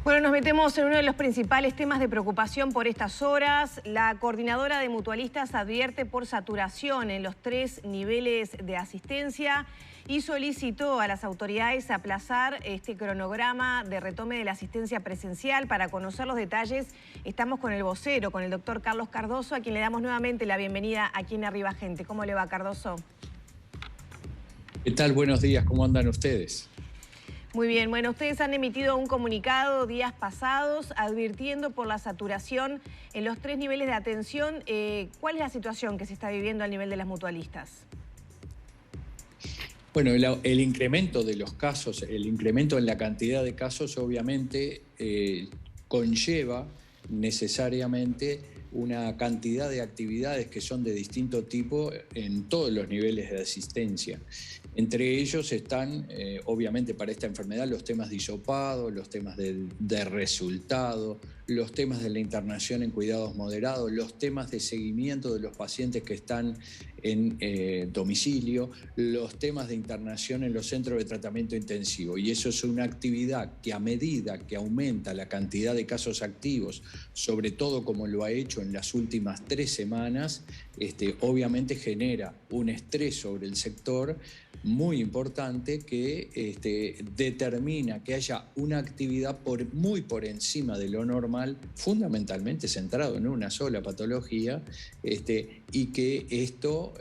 Bueno, nos metemos en uno de los principales temas de preocupación por estas horas. La coordinadora de mutualistas advierte por saturación en los 3 niveles de asistencia y solicitó a las autoridades aplazar este cronograma de retome de la asistencia presencial. Para conocer los detalles, estamos con el vocero, con el doctor Carlos Cardoso, a quien le damos nuevamente la bienvenida aquí en Arriba Gente. ¿Cómo le va, Cardoso? ¿Qué tal? Buenos días, ¿cómo andan ustedes? Muy bien, bueno, ustedes han emitido un comunicado días pasados advirtiendo por la saturación en los 3 niveles de atención. ¿Cuál es la situación que se está viviendo al nivel de las mutualistas? Bueno, el incremento de los casos, el incremento en la cantidad de casos obviamente conlleva necesariamente una cantidad de actividades que son de distinto tipo en todos los niveles de asistencia. Entre ellos están, obviamente para esta enfermedad, los temas de hisopado, los temas de resultado, los temas de la internación en cuidados moderados, los temas de seguimiento de los pacientes que están en domicilio, los temas de internación en los centros de tratamiento intensivo. Y eso es una actividad que a medida que aumenta la cantidad de casos activos, sobre todo como lo ha hecho en las últimas 3 semanas, obviamente genera un estrés sobre el sector muy importante que determina que haya una actividad muy por encima de lo normal, fundamentalmente centrado en una sola patología, y que esto,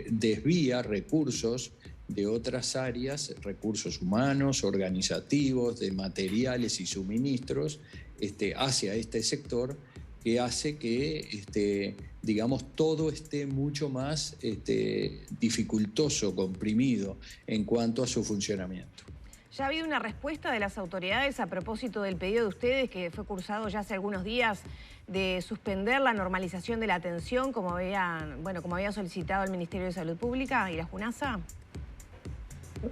desvía recursos de otras áreas, recursos humanos, organizativos, de materiales y suministros, hacia este sector, que hace que, todo esté mucho más dificultoso, comprimido en cuanto a su funcionamiento. ¿Ya ha habido una respuesta de las autoridades a propósito del pedido de ustedes, que fue cursado ya hace algunos días, de suspender la normalización de la atención, como había solicitado el Ministerio de Salud Pública y la JUNASA?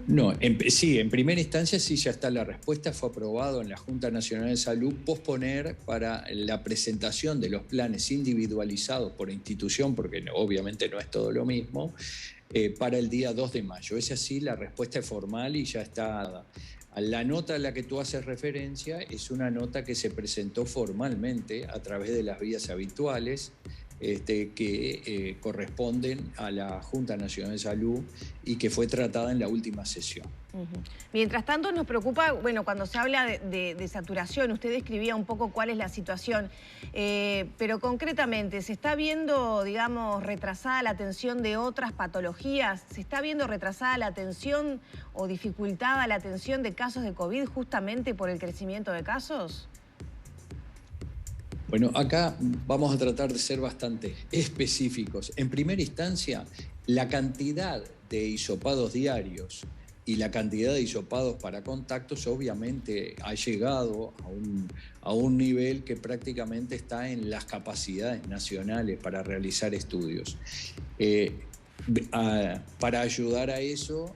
No, sí, en primera instancia sí ya está la respuesta, fue aprobado en la Junta Nacional de Salud posponer para la presentación de los planes individualizados por institución, porque obviamente no es todo lo mismo, para el día 2 de mayo. Es así, la respuesta es formal y ya está dada. La nota a la que tú haces referencia es una nota que se presentó formalmente a través de las vías habituales, que corresponden a la Junta Nacional de Salud y que fue tratada en la última sesión. Mientras tanto nos preocupa, bueno, cuando se habla de saturación, usted describía un poco cuál es la situación, pero concretamente, ¿se está viendo, retrasada la atención de otras patologías? ¿Se está viendo retrasada la atención o dificultada la atención de casos de COVID justamente por el crecimiento de casos? Bueno, acá vamos a tratar de ser bastante específicos. En primera instancia, la cantidad de hisopados diarios y la cantidad de hisopados para contactos obviamente ha llegado a un nivel que prácticamente está en las capacidades nacionales para realizar estudios. Para ayudar a eso,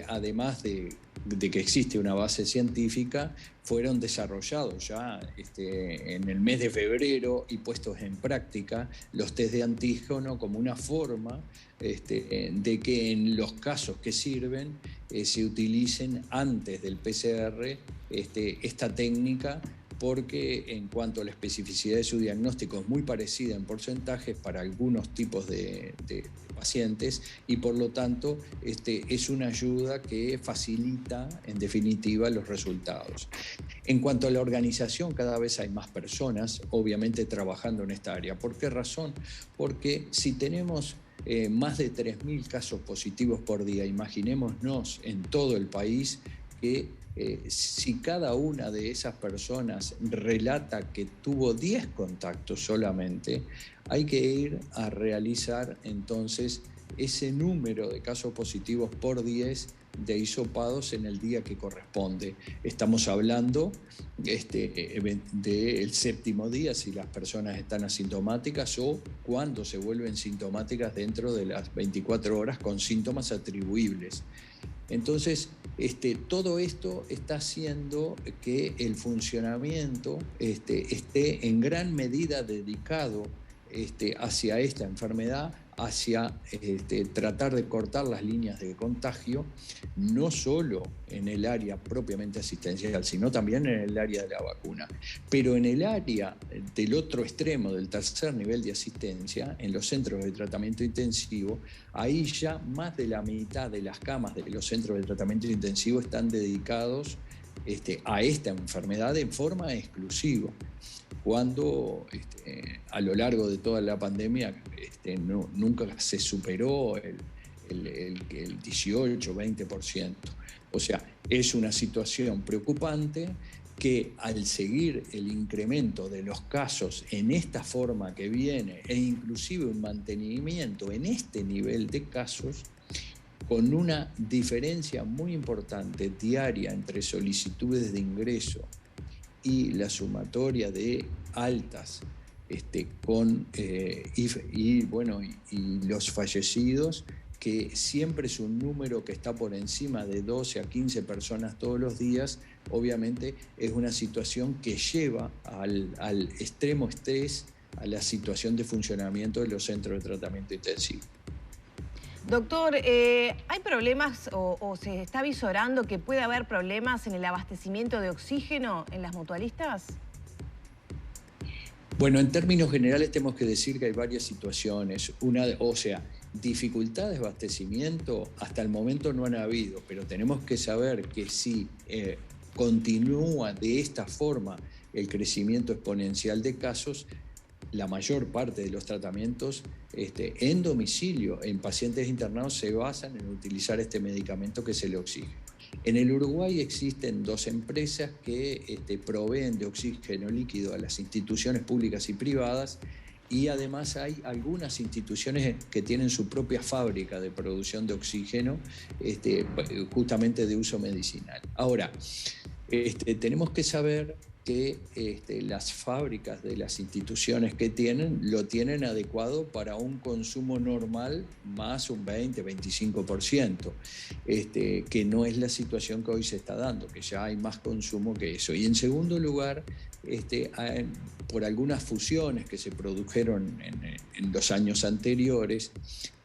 además de que existe una base científica, fueron desarrollados ya en el mes de febrero y puestos en práctica los test de antígeno como una forma de que en los casos que sirven se utilicen antes del PCR esta técnica, porque en cuanto a la especificidad de su diagnóstico es muy parecida en porcentajes para algunos tipos de pacientes y por lo tanto es una ayuda que facilita en definitiva los resultados. En cuanto a la organización, cada vez hay más personas obviamente trabajando en esta área. ¿Por qué razón? Porque si tenemos más de 3.000 casos positivos por día, imaginémonos en todo el país que si cada una de esas personas relata que tuvo 10 contactos solamente, hay que ir a realizar entonces ese número de casos positivos por 10 de hisopados en el día que corresponde. Estamos hablando del séptimo día, si las personas están asintomáticas o cuando se vuelven sintomáticas dentro de las 24 horas con síntomas atribuibles. Entonces, todo esto está haciendo que el funcionamiento esté en gran medida dedicado hacia esta enfermedad, hacia tratar de cortar las líneas de contagio, no solo en el área propiamente asistencial, sino también en el área de la vacuna. Pero en el área del otro extremo, del tercer nivel de asistencia, en los centros de tratamiento intensivo, ahí ya más de la mitad de las camas de los centros de tratamiento intensivo están dedicados a esta enfermedad en forma exclusiva. Cuando a lo largo de toda la pandemia nunca se superó el 18-20%. O sea, es una situación preocupante que al seguir el incremento de los casos en esta forma que viene e inclusive un mantenimiento en este nivel de casos, con una diferencia muy importante diaria entre solicitudes de ingreso y la sumatoria de altas y los fallecidos, que siempre es un número que está por encima de 12 a 15 personas todos los días, obviamente es una situación que lleva al extremo estrés a la situación de funcionamiento de los centros de tratamiento intensivo. Doctor, ¿hay problemas o se está visorando que puede haber problemas en el abastecimiento de oxígeno en las mutualistas? Bueno, en términos generales tenemos que decir que hay varias situaciones. Dificultades de abastecimiento hasta el momento no han habido, pero tenemos que saber que si continúa de esta forma el crecimiento exponencial de casos, la mayor parte de los tratamientos en domicilio, en pacientes internados, se basan en utilizar este medicamento que es el oxígeno. En el Uruguay existen 2 empresas que proveen de oxígeno líquido a las instituciones públicas y privadas, y además hay algunas instituciones que tienen su propia fábrica de producción de oxígeno, justamente de uso medicinal. Ahora, tenemos que saber que las fábricas de las instituciones que lo tienen adecuado para un consumo normal más un 20-25%, que no es la situación que hoy se está dando, que ya hay más consumo que eso. Y en segundo lugar, por algunas fusiones que se produjeron en los años anteriores,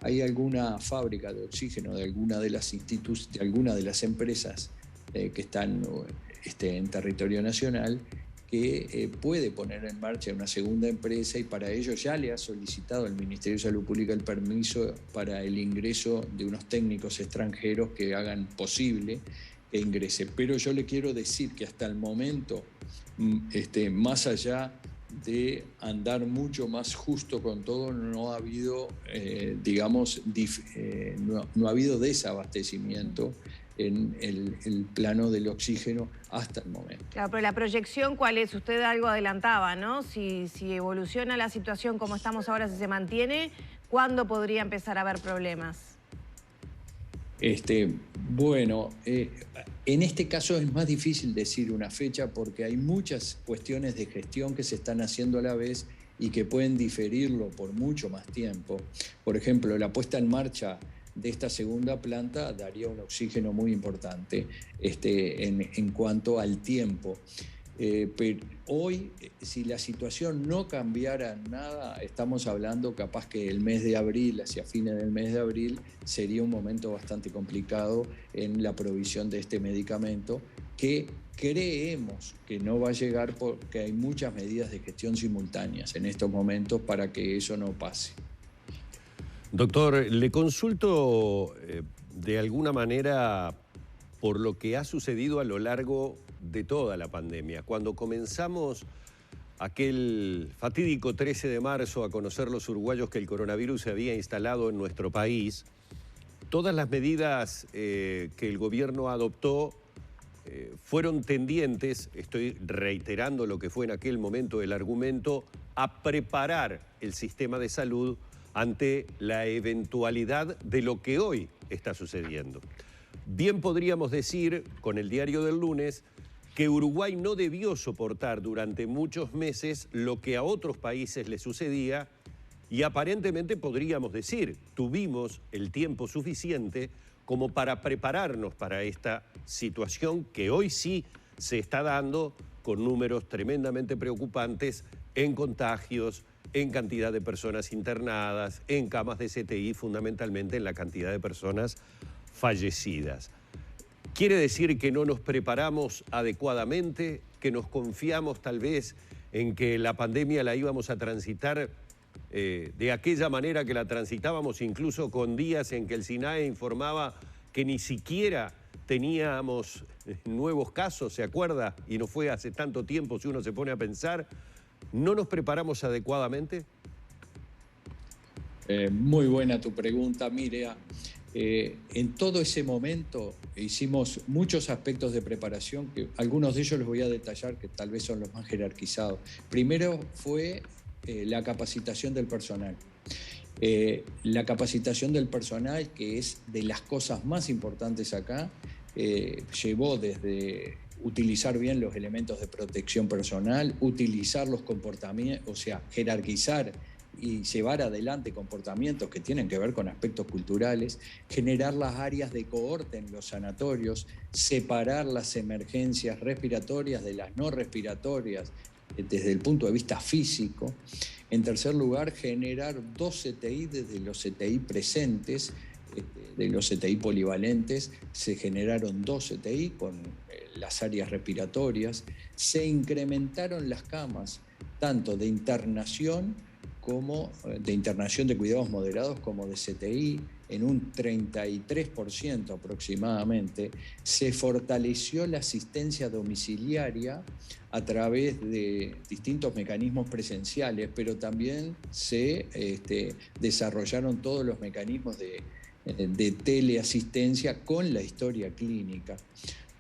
hay alguna fábrica de oxígeno de alguna de las empresas que están en territorio nacional, que puede poner en marcha una segunda empresa, y para ello ya le ha solicitado al Ministerio de Salud Pública el permiso para el ingreso de unos técnicos extranjeros que hagan posible que ingrese. Pero yo le quiero decir que hasta el momento, más allá de andar mucho más justo con todo, no ha habido, no ha habido desabastecimiento en el plano del oxígeno hasta el momento. Claro, pero la proyección, ¿cuál es? Usted algo adelantaba, ¿no? Si evoluciona la situación como estamos ahora, si se mantiene, ¿cuándo podría empezar a haber problemas? En este caso es más difícil decir una fecha porque hay muchas cuestiones de gestión que se están haciendo a la vez y que pueden diferirlo por mucho más tiempo. Por ejemplo, la puesta en marcha de esta segunda planta daría un oxígeno muy importante en cuanto al tiempo. Pero hoy, si la situación no cambiara nada, estamos hablando capaz que el mes de abril, hacia fines del mes de abril, sería un momento bastante complicado en la provisión de este medicamento, que creemos que no va a llegar porque hay muchas medidas de gestión simultáneas en estos momentos para que eso no pase. Doctor, le consulto de alguna manera por lo que ha sucedido a lo largo de toda la pandemia. Cuando comenzamos aquel fatídico 13 de marzo a conocer los uruguayos que el coronavirus se había instalado en nuestro país, todas las medidas que el gobierno adoptó fueron tendientes, estoy reiterando lo que fue en aquel momento el argumento, a preparar el sistema de salud ante la eventualidad de lo que hoy está sucediendo. Bien podríamos decir, con el diario del lunes, que Uruguay no debió soportar durante muchos meses lo que a otros países le sucedía, y aparentemente podríamos decir, tuvimos el tiempo suficiente como para prepararnos para esta situación que hoy sí se está dando con números tremendamente preocupantes en contagios, en cantidad de personas internadas, en camas de CTI, fundamentalmente en la cantidad de personas fallecidas. ¿Quiere decir que no nos preparamos adecuadamente, que nos confiamos tal vez en que la pandemia la íbamos a transitar de aquella manera que la transitábamos, incluso con días en que el SINAE informaba que ni siquiera teníamos nuevos casos, ¿se acuerda? Y no fue hace tanto tiempo, si uno se pone a pensar. ¿No nos preparamos adecuadamente? Muy buena tu pregunta, Mirea. En todo ese momento hicimos muchos aspectos de preparación, que algunos de ellos los voy a detallar, que tal vez son los más jerarquizados. Primero fue la capacitación del personal. La capacitación del personal, que es de las cosas más importantes acá, llevó desde utilizar bien los elementos de protección personal, utilizar los comportamientos, o sea, jerarquizar y llevar adelante comportamientos que tienen que ver con aspectos culturales, generar las áreas de cohorte en los sanatorios, separar las emergencias respiratorias de las no respiratorias desde el punto de vista físico. En tercer lugar, generar 2 CTI desde los CTI presentes, de los CTI polivalentes, se generaron 2 CTI con las áreas respiratorias, se incrementaron las camas, tanto de internación de cuidados moderados como de CTI, en un 33% aproximadamente. Se fortaleció la asistencia domiciliaria a través de distintos mecanismos presenciales, pero también se desarrollaron todos los mecanismos de teleasistencia con la historia clínica.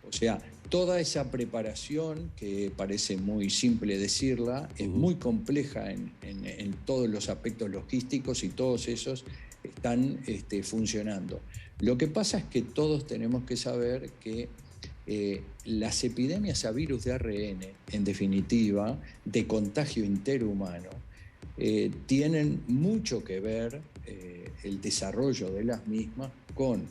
O sea, toda esa preparación, que parece muy simple decirla, es muy compleja en todos los aspectos logísticos, y todos esos están funcionando. Lo que pasa es que todos tenemos que saber que las epidemias a virus de ARN, en definitiva, de contagio interhumano, tienen mucho que ver el desarrollo de las mismas con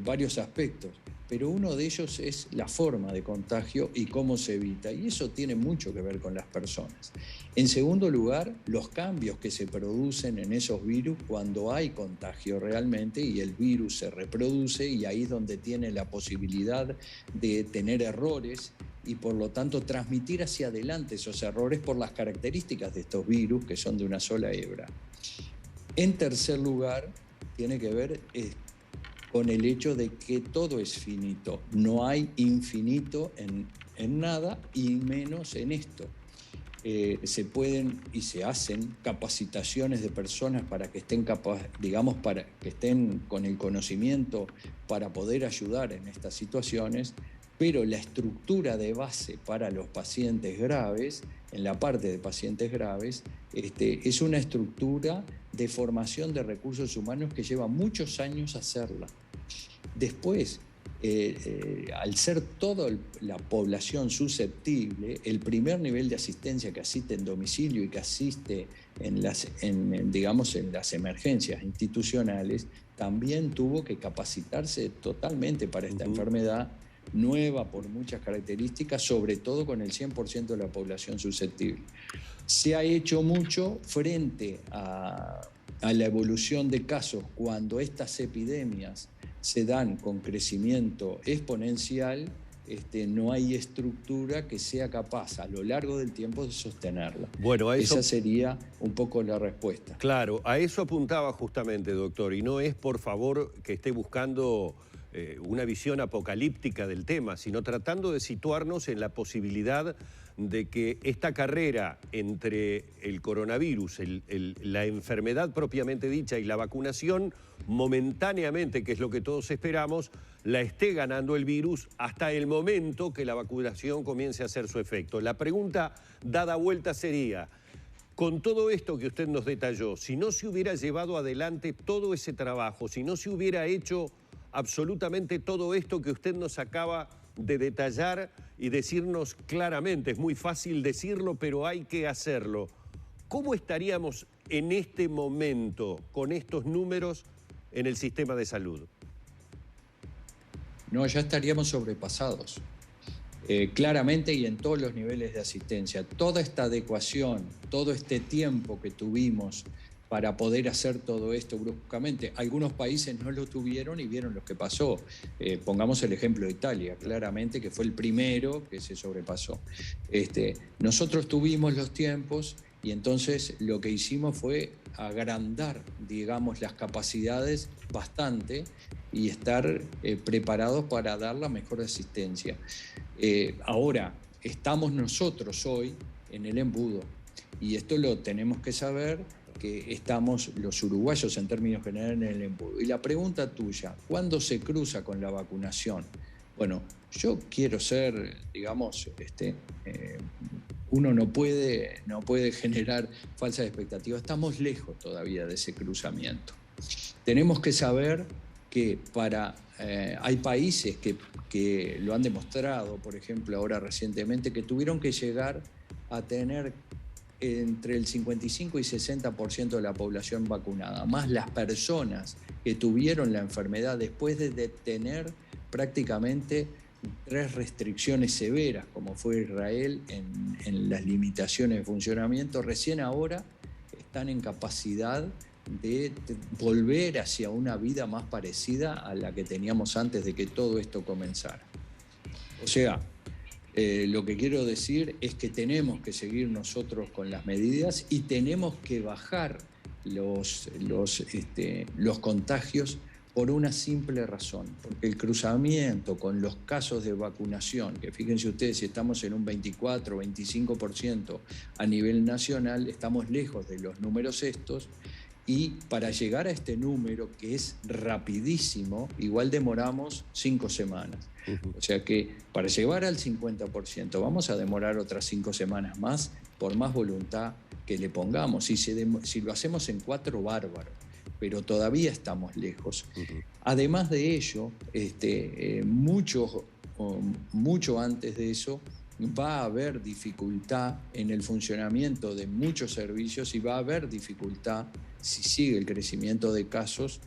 varios aspectos, pero uno de ellos es la forma de contagio y cómo se evita, y eso tiene mucho que ver con las personas. En segundo lugar, los cambios que se producen en esos virus cuando hay contagio realmente y el virus se reproduce, y ahí es donde tiene la posibilidad de tener errores y por lo tanto transmitir hacia adelante esos errores por las características de estos virus, que son de una sola hebra. En tercer lugar, tiene que ver con el hecho de que todo es finito. No hay infinito en nada, y menos en esto. Se pueden y se hacen capacitaciones de personas para que estén para que estén con el conocimiento para poder ayudar en estas situaciones, pero la estructura de base para los pacientes graves, en la parte de pacientes graves, es una estructura de formación de recursos humanos que lleva muchos años hacerla. Después, al ser toda la población susceptible, el primer nivel de asistencia que asiste en domicilio y que asiste en las emergencias institucionales, también tuvo que capacitarse totalmente para esta enfermedad nueva por muchas características, sobre todo con el 100% de la población susceptible. Se ha hecho mucho frente a la evolución de casos cuando estas epidemias se dan con crecimiento exponencial. No hay estructura que sea capaz a lo largo del tiempo de sostenerla. Bueno, esa sería un poco la respuesta. Claro, a eso apuntaba justamente, doctor, y no es, por favor, que esté buscando una visión apocalíptica del tema, sino tratando de situarnos en la posibilidad de que esta carrera entre el coronavirus, la enfermedad propiamente dicha y la vacunación, momentáneamente, que es lo que todos esperamos, la esté ganando el virus hasta el momento que la vacunación comience a hacer su efecto. La pregunta dada vuelta sería: con todo esto que usted nos detalló, si no se hubiera llevado adelante todo ese trabajo, si no se hubiera hecho absolutamente todo esto que usted nos acaba de detallar y decirnos claramente, es muy fácil decirlo, pero hay que hacerlo, ¿cómo estaríamos en este momento con estos números en el sistema de salud? No, ya estaríamos sobrepasados. claramente y en todos los niveles de asistencia. Toda esta adecuación, todo este tiempo que tuvimos para poder hacer todo esto bruscamente. Algunos países no lo tuvieron y vieron lo que pasó. Pongamos el ejemplo de Italia, claramente, que fue el primero que se sobrepasó. Nosotros tuvimos los tiempos y entonces lo que hicimos fue agrandar, digamos, las capacidades bastante y estar preparados para dar la mejor asistencia. Ahora, estamos nosotros hoy en el embudo y esto lo tenemos que saber, que estamos los uruguayos en términos generales en el embudo. Y la pregunta tuya, ¿cuándo se cruza con la vacunación? Bueno, yo quiero ser, digamos, uno no puede generar falsas expectativas. Estamos lejos todavía de ese cruzamiento. Tenemos que saber que hay países que lo han demostrado, por ejemplo, ahora recientemente, que tuvieron que llegar a tener entre el 55 y 60% de la población vacunada, más las personas que tuvieron la enfermedad después de tener prácticamente 3 restricciones severas, como fue Israel en las limitaciones de funcionamiento, recién ahora están en capacidad de volver hacia una vida más parecida a la que teníamos antes de que todo esto comenzara. O sea, lo que quiero decir es que tenemos que seguir nosotros con las medidas y tenemos que bajar los contagios por una simple razón, porque el cruzamiento con los casos de vacunación, que fíjense ustedes, si estamos en un 24 o 25% a nivel nacional, estamos lejos de los números estos, y para llegar a este número, que es rapidísimo, igual demoramos 5 semanas. O sea que para llegar al 50% vamos a demorar otras 5 semanas más, por más voluntad que le pongamos. Si lo hacemos en 4, bárbaro, pero todavía estamos lejos. Además de ello, mucho antes de eso, va a haber dificultad en el funcionamiento de muchos servicios y va a haber dificultad, si sigue el crecimiento de casos,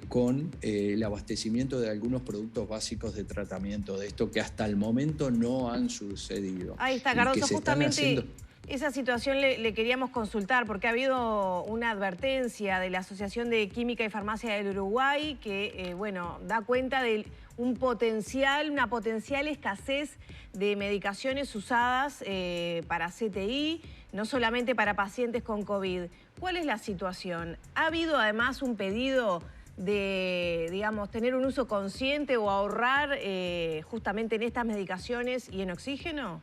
con el abastecimiento de algunos productos básicos de tratamiento de esto que hasta el momento no han sucedido. Ahí está, Cardoso, justamente esa situación le queríamos consultar porque ha habido una advertencia de la Asociación de Química y Farmacia del Uruguay que, da cuenta de una potencial escasez de medicaciones usadas para CTI, no solamente para pacientes con COVID. ¿Cuál es la situación? ¿Ha habido además un pedido de, digamos, tener un uso consciente o ahorrar justamente en estas medicaciones y en oxígeno?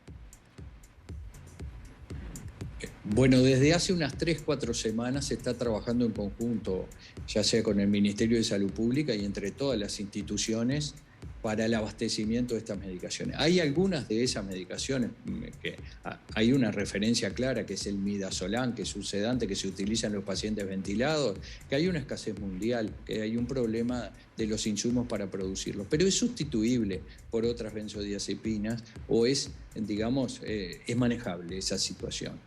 Bueno, desde hace unas 3-4 semanas se está trabajando en conjunto, ya sea con el Ministerio de Salud Pública y entre todas las instituciones, para el abastecimiento de estas medicaciones. Hay algunas de esas medicaciones que hay una referencia clara, que es el midazolam, que es un sedante que se utiliza en los pacientes ventilados, que hay una escasez mundial, que hay un problema de los insumos para producirlos, pero es sustituible por otras benzodiazepinas o es manejable esa situación.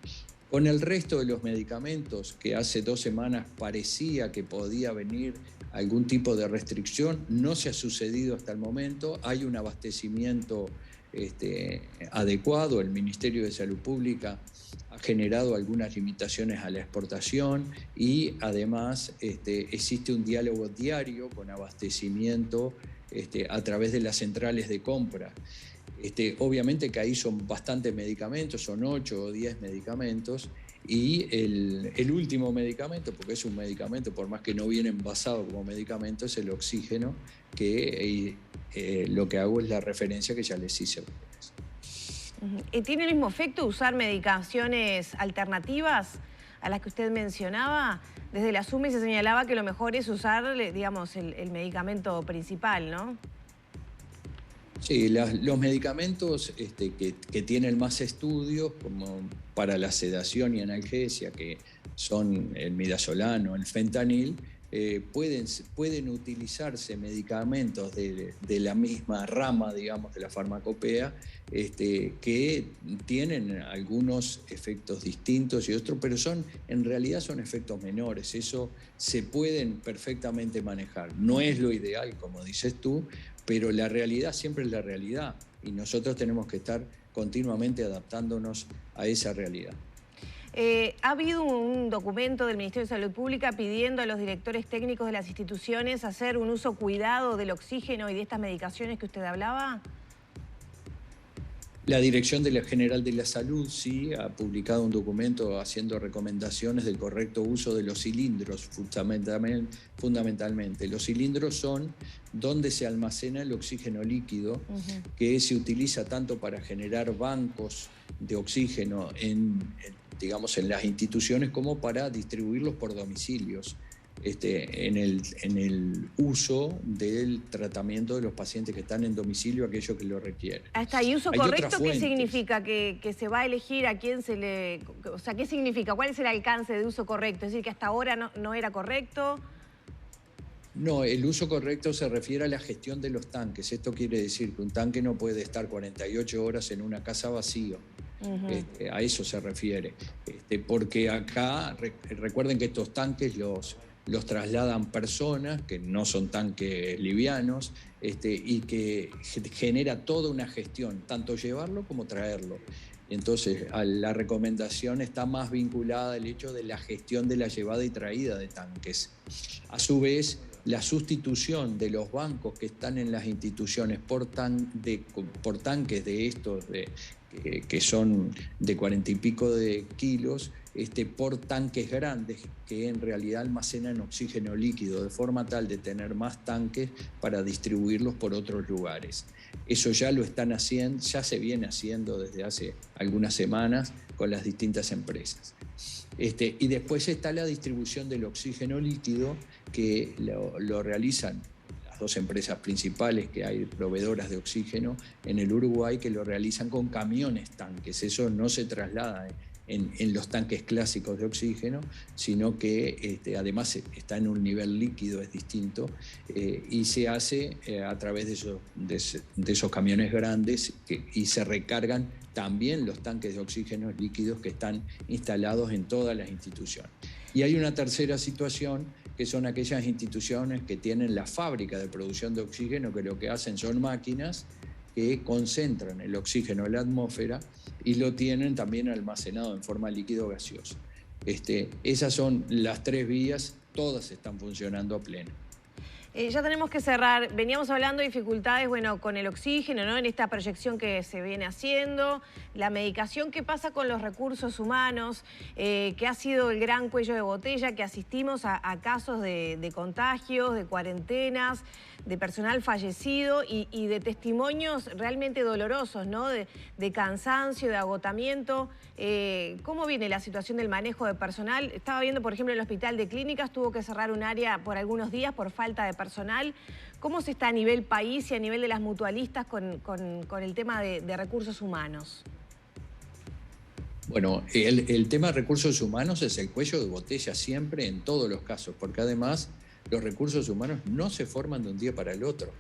Con el resto de los medicamentos, que hace 2 semanas parecía que podía venir algún tipo de restricción, no se ha sucedido hasta el momento. Hay un abastecimiento adecuado. El Ministerio de Salud Pública ha generado algunas limitaciones a la exportación y además existe un diálogo diario con abastecimiento a través de las centrales de compra. Obviamente que ahí son bastantes medicamentos, son 8 o 10 medicamentos, y el último medicamento, porque es un medicamento, por más que no viene envasado como medicamento, es el oxígeno, que lo que hago es la referencia que ya les hice. ¿Tiene el mismo efecto usar medicaciones alternativas a las que usted mencionaba? Desde la SUME se señalaba que lo mejor es usar, digamos, el medicamento principal, ¿no? Sí, los medicamentos que tienen más estudios, como para la sedación y analgesia, que son el midazolam o el fentanil, pueden utilizarse medicamentos de la misma rama, digamos, de la farmacopea, que tienen algunos efectos distintos y otros, pero en realidad son efectos menores. Eso se pueden perfectamente manejar. No es lo ideal, como dices tú, pero la realidad siempre es la realidad. y nosotros tenemos que estar continuamente adaptándonos a esa realidad. Ha habido un documento del Ministerio de Salud Pública pidiendo a los directores técnicos de las instituciones hacer un uso cuidado del oxígeno y de estas medicaciones que usted hablaba. La Dirección General de la Salud sí ha publicado un documento haciendo recomendaciones del correcto uso de los cilindros, fundamentalmente. Los cilindros son donde se almacena el oxígeno líquido, que se utiliza tanto para generar bancos de oxígeno digamos, en las instituciones como para distribuirlos por domicilios. En el uso del tratamiento de los pacientes que están en domicilio, aquellos que lo requieren. Hasta ahí, ¿uso correcto qué significa? ¿Que se va a elegir a quién se le...? O sea, ¿qué significa? ¿Cuál es el alcance de uso correcto? Es decir, que hasta ahora no era correcto. No, el uso correcto se refiere a la gestión de los tanques. Esto quiere decir que un tanque no puede estar 48 horas en una casa vacío. A eso se refiere. Porque acá, recuerden que estos tanques los trasladan personas que no son tanques livianos y que genera toda una gestión, tanto llevarlo como traerlo. Entonces, la recomendación está más vinculada al hecho de la gestión de la llevada y traída de tanques. A su vez, la sustitución de los bancos que están en las instituciones por tanques de estos que son de 40 y pico de kilos, por tanques grandes que en realidad almacenan oxígeno líquido, de forma tal de tener más tanques para distribuirlos por otros lugares. Eso ya lo están haciendo, ya se viene haciendo desde hace algunas semanas con las distintas empresas. Y después está la distribución del oxígeno líquido, que lo realizan las dos empresas principales que hay proveedoras de oxígeno en el Uruguay, que lo realizan con camiones tanques. Eso no se traslada en los tanques clásicos de oxígeno, sino que además está en un nivel líquido, es distinto, y se hace a través de esos camiones grandes y se recargan también los tanques de oxígeno líquidos que están instalados en todas las instituciones. Y hay una tercera situación, que son aquellas instituciones que tienen la fábrica de producción de oxígeno, que lo que hacen son máquinas que concentran el oxígeno en la atmósfera y lo tienen también almacenado en forma líquido gaseosa. Esas son las tres vías, todas están funcionando a pleno. Ya tenemos que cerrar. Veníamos hablando de dificultades, bueno, con el oxígeno, ¿no? En esta proyección que se viene haciendo, la medicación. ¿Qué pasa con los recursos humanos? Que ha sido el gran cuello de botella, que asistimos a casos de contagios, de cuarentenas, de personal fallecido y de testimonios realmente dolorosos, ¿no? De cansancio, de agotamiento. ¿Cómo viene la situación del manejo de personal? Estaba viendo, por ejemplo, el Hospital de Clínicas tuvo que cerrar un área por algunos días por falta de personal. ¿Cómo se está a nivel país y a nivel de las mutualistas con el tema de recursos humanos? Bueno, el tema de recursos humanos es el cuello de botella siempre en todos los casos, porque además los recursos humanos no se forman de un día para el otro.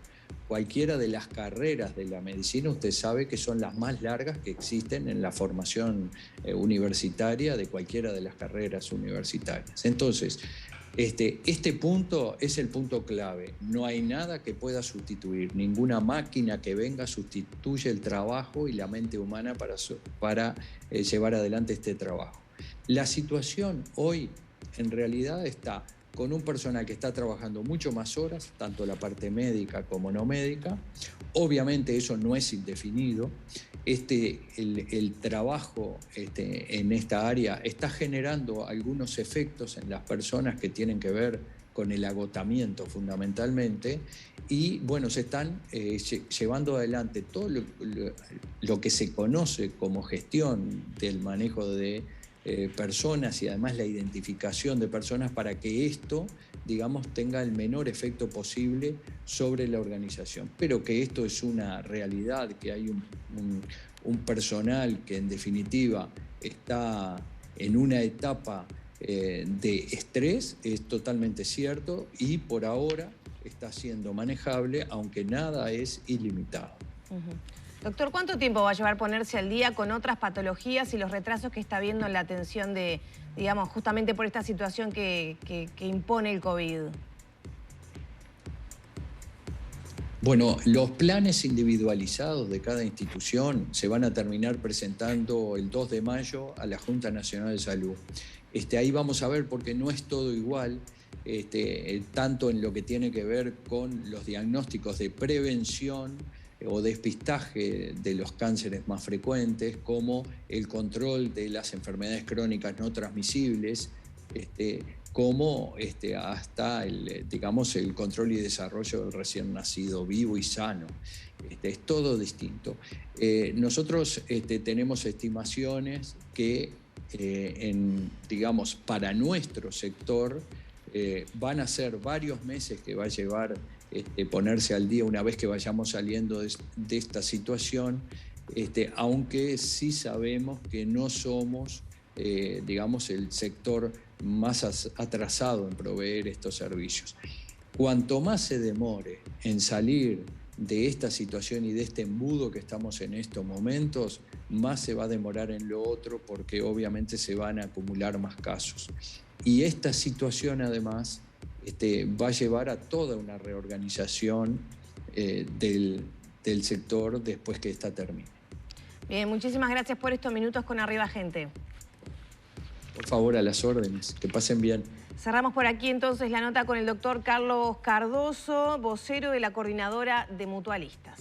Cualquiera de las carreras de la medicina, usted sabe que son las más largas que existen en la formación universitaria de cualquiera de las carreras universitarias. Entonces, este punto es el punto clave. No hay nada que pueda sustituir, ninguna máquina que venga sustituye el trabajo y la mente humana para llevar adelante este trabajo. La situación hoy en realidad está con un personal que está trabajando mucho más horas, tanto la parte médica como no médica. Obviamente eso no es indefinido. El trabajo en esta área está generando algunos efectos en las personas que tienen que ver con el agotamiento fundamentalmente, y bueno, se están llevando adelante todo lo que se conoce como gestión del manejo de personas y además la identificación de personas para que esto, digamos, tenga el menor efecto posible sobre la organización. Pero que esto es una realidad, que hay un personal que en definitiva está en una etapa de estrés, es totalmente cierto, y por ahora está siendo manejable, aunque nada es ilimitado. Doctor, ¿cuánto tiempo va a llevar ponerse al día con otras patologías y los retrasos que está habiendo en la atención de, digamos, justamente por esta situación que impone el COVID? Bueno, los planes individualizados de cada institución se van a terminar presentando el 2 de mayo a la Junta Nacional de Salud. Ahí vamos a ver, porque no es todo igual, tanto en lo que tiene que ver con los diagnósticos de prevención o despistaje de los cánceres más frecuentes, como el control de las enfermedades crónicas no transmisibles, como hasta el control y desarrollo del recién nacido vivo y sano. Es todo distinto. Nosotros tenemos estimaciones que para nuestro sector van a ser varios meses que va a llevar ponerse al día una vez que vayamos saliendo de esta situación, aunque sí sabemos que no somos el sector más atrasado en proveer estos servicios. Cuanto más se demore en salir de esta situación y de este embudo que estamos en estos momentos, más se va a demorar en lo otro, porque obviamente se van a acumular más casos. Y esta situación además va a llevar a toda una reorganización del sector después que esta termine. Bien, muchísimas gracias por estos minutos con Arriba Gente. Por favor, a las órdenes. Que pasen bien. Cerramos por aquí entonces la nota con el doctor Carlos Cardoso, vocero de la Coordinadora de Mutualistas.